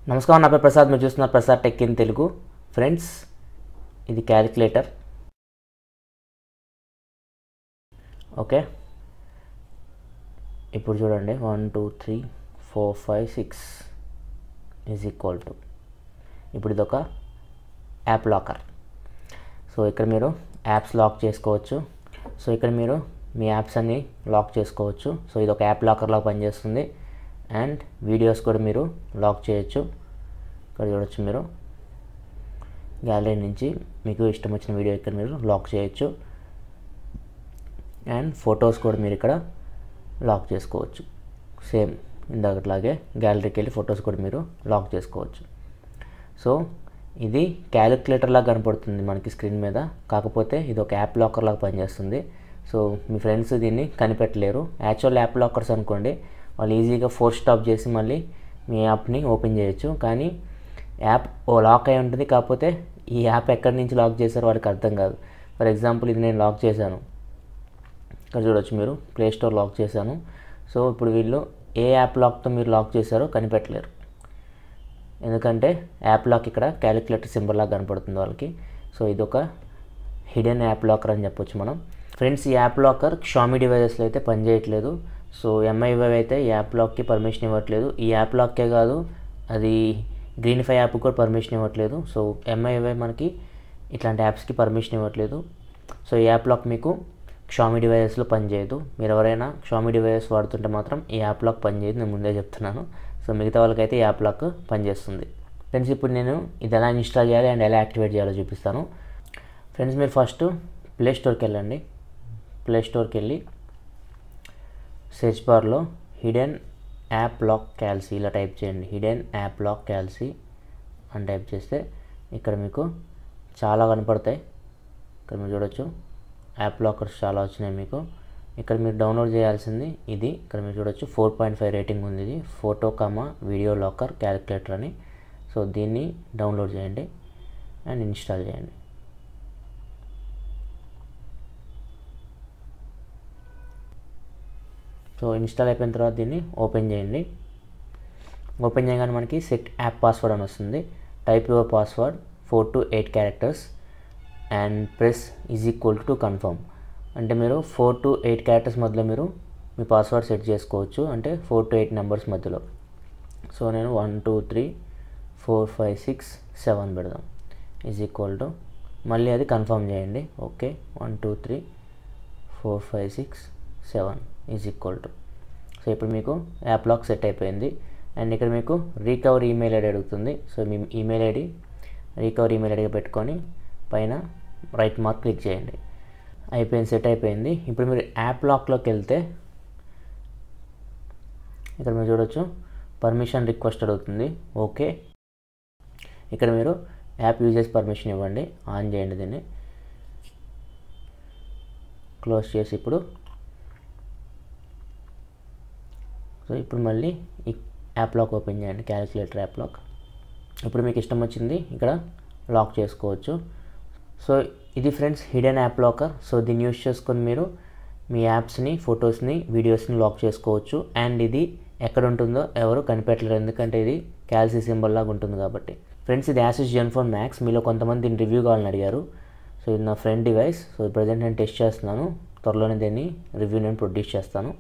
నమస్కారం, నా పేరు ప్రసాద్. మీరు చూస్తున్నారు Prasad tech in Telugu. Friends, ఇది క్యాలిక్యులేటర్. ఓకే, ఇప్పుడు చూడండి 1 2 3 4 5 6 ఈజ్ ఈక్వల్ టు, ఇప్పుడు ఇది ఒక యాప్ లాకర్. సో ఇక్కడ మీరు యాప్స్ లాక్ చేసుకోవచ్చు. సో ఇక్కడ మీరు మీ యాప్స్ అన్ని లాక్ చేసుకోవచ్చు. సో ఇది ఒక యాప్ లాకర్లా పనిచేస్తుంది. అండ్ వీడియోస్ కూడా మీరు లాక్ చేయొచ్చు. ఇక్కడ చూడొచ్చు, మీరు గ్యాలరీ నుంచి మీకు ఇష్టం వచ్చిన వీడియో ఇక్కడ మీరు లాక్ చేయొచ్చు. అండ్ ఫొటోస్ కూడా మీరు ఇక్కడ లాక్ చేసుకోవచ్చు. సేమ్ ఇందాకట్లాగే గ్యాలరీకి వెళ్ళి ఫొటోస్ కూడా మీరు లాక్ చేసుకోవచ్చు. సో ఇది క్యాలిక్యులేటర్ లాగా కనపడుతుంది మనకి స్క్రీన్ మీద, కాకపోతే ఇది ఒక యాప్ లాకర్ లాగా పనిచేస్తుంది. సో మీ ఫ్రెండ్స్ దీన్ని కనిపెట్టలేరు. యాక్చువల్ యాప్ లాకర్స్ అనుకోండి, వాళ్ళు ఈజీగా ఫోర్స్ స్టాప్ చేసి మళ్ళీ మీ యాప్ని ఓపెన్ చేయొచ్చు. కానీ యాప్ లాక్ అయి ఉంటుంది, కాకపోతే ఈ యాప్ ఎక్కడి నుంచి లాక్ చేశారో వాడికి అర్థం కాదు. ఫర్ ఎగ్జాంపుల్, ఇది నేను లాక్ చేశాను. ఇక్కడ చూడొచ్చు, మీరు ప్లే స్టోర్ లాక్ చేశాను. సో ఇప్పుడు వీళ్ళు ఏ యాప్ లాక్తో మీరు లాక్ చేశారో కనిపెట్టలేరు, ఎందుకంటే యాప్ లాక్ ఇక్కడ క్యాలిక్యులేటర్ సింబల్ లాగా కనపడుతుంది వాళ్ళకి. సో ఇది ఒక హిడెన్ యాప్ లాకర్ అని చెప్పొచ్చు మనం. ఫ్రెండ్స్, ఈ యాప్ లాకర్ షామీ డివైజెస్లో అయితే పనిచేయట్లేదు. సో MI5 అయితే ఈ యాప్ లాక్కి పర్మిషన్ ఇవ్వట్లేదు. ఈ యాప్ లాక్కే కాదు, అది గ్రీన్ఫై యాప్ కూడా పర్మిషన్ ఇవ్వట్లేదు. సో MI5 మనకి ఇట్లాంటి యాప్స్కి పర్మిషన్ ఇవ్వట్లేదు. సో ఈ యాప్ లాక్ మీకు షామీ డివైజెస్లో పనిచేయదు. మీరు ఎవరైనా షామీ డివైజెస్ వాడుతుంటే మాత్రం ఈ యాప్ లాక్ పనిచేయదు, నేను ముందే చెప్తున్నాను. సో మిగతా వాళ్ళకైతే ఈ యాప్ లాక్ పనిచేస్తుంది. ఫ్రెండ్స్, ఇప్పుడు నేను ఇది ఎలా ఇన్స్టాల్ చేయాలి అండ్ ఎలా యాక్టివేట్ చేయాలో చూపిస్తాను. ఫ్రెండ్స్, మీరు ఫస్ట్ ప్లే స్టోర్కి వెళ్ళండి. ప్లే స్టోర్కి వెళ్ళి సెర్చ్ బార్లో హిడెన్ యాప్ లాక్ క్యాల్సీ ఇలా టైప్ చేయండి. హిడెన్ యాప్ లాక్ క్యాల్సీ అని టైప్ చేస్తే ఇక్కడ మీకు చాలా కనపడతాయి. ఇక్కడ మీరు చూడొచ్చు, యాప్ లాకర్స్ చాలా వచ్చినాయి మీకు. ఇక్కడ మీరు డౌన్లోడ్ చేయాల్సింది ఇది. ఇక్కడ మీరు చూడొచ్చు 4.5 రేటింగ్ ఉంది. ఇది ఫోటో వీడియో లాకర్ క్యాలిక్యులేటర్ అని. సో దీన్ని డౌన్లోడ్ చేయండి అండ్ ఇన్స్టాల్ చేయండి. సో ఇన్స్టాల్ అయిపోయిన తర్వాత దీన్ని ఓపెన్ చేయండి. ఓపెన్ చేయగానే మనకి సెట్ యాప్ పాస్వర్డ్ అని వస్తుంది. Type your password 4 to 8 characters and press is equal to confirm. అంటే మీరు 4 to 8 క్యారెక్టర్స్ మధ్యలో మీరు మీ పాస్వర్డ్ సెట్ చేసుకోవచ్చు, అంటే 4 to 8 నెంబర్స్ మధ్యలో. సో నేను 1 2 3 4 5 6 7 పెడదాం. ఈజ్ ఈక్వల్ టు, మళ్ళీ అది కన్ఫర్మ్ చేయండి. Okay, 1 2 3 4 5 6 7 is equal to. So ఇప్పుడు మీకు యాప్ లాక్ సెట్ అయిపోయింది. అండ్ ఇక్కడ మీకు రికవర్ ఈమెయిల్ ఐడి అడుగుతుంది. సో మీ ఈమెయిల్ ఐడి రికవర్ ఈమెయిల్ ఐడిగా పెట్టుకొని పైన రైట్ మార్క్ క్లిక్ చేయండి. అయిపోయింది, సెట్ అయిపోయింది. ఇప్పుడు మీరు యాప్ లాక్లోకి వెళ్తే ఇక్కడ మీరు చూడొచ్చు, పర్మిషన్ రిక్వెస్ట్ అడుగుతుంది. ఓకే, ఇక్కడ మీరు యాప్ యూజర్స్ పర్మిషన్ ఇవ్వండి, ఆన్ చేయండి. దీన్ని క్లోజ్ చేసి ఇప్పుడు ఇప్పుడు మళ్ళీ ఈ యాప్ లాక్ ఓపెన్ చేయండి, క్యాలిక్యులేటర్ యాప్ లాక్. ఇప్పుడు మీకు ఇష్టం వచ్చింది ఇక్కడ లాక్ చేసుకోవచ్చు. సో ఇది friends hidden app locker. So దీన్ని యూస్ చేసుకొని మీరు మీ యాప్స్ని, ఫొటోస్ని, వీడియోస్ని లాక్ చేసుకోవచ్చు. అండ్ ఇది ఎక్కడ ఉంటుందో ఎవరు కనిపెట్టలేరు, ఎందుకంటే ఇది క్యాల్సీ సింబల్ లాగా ఉంటుంది కాబట్టి. ఫ్రెండ్స్, ఇది Asus Zenfone Max. మీలో కొంతమంది దీన్ని రివ్యూ కావాలని అడిగారు. సో ఇది నా ఫ్రెండ్ డివైస్. సో ప్రజెంట్ నేను టెస్ట్ చేస్తున్నాను. త్వరలోనే దీన్ని రివ్యూ నేను ప్రొడ్యూస్ చేస్తాను.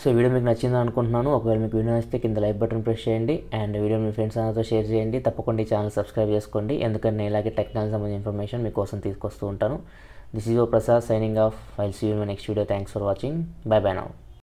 సో వీడియో మీకు నచ్చిందని అనుకుంటున్నాను. ఒకవేళ మీకు వీడియో నచ్చితే కింద లైక్ బటన్ ప్రెస్ చేయండి. అండ్ వీడియో మీ ఫ్రెండ్స్ అందరితో షేర్ చేయండి. తప్పకుండా ఈ ఛానల్ సబ్స్క్రైబ్ చేసుకోండి, ఎందుకంటే నేను ఇలాగే టెక్నాలజీ సంబంధించిన ఇన్ఫర్మేషన్ మీకోసం తీసుకొస్తూ ఉంటాను. This is your Prasad signing off. I'll see you in my next video. Thanks for watching. Bye bye now.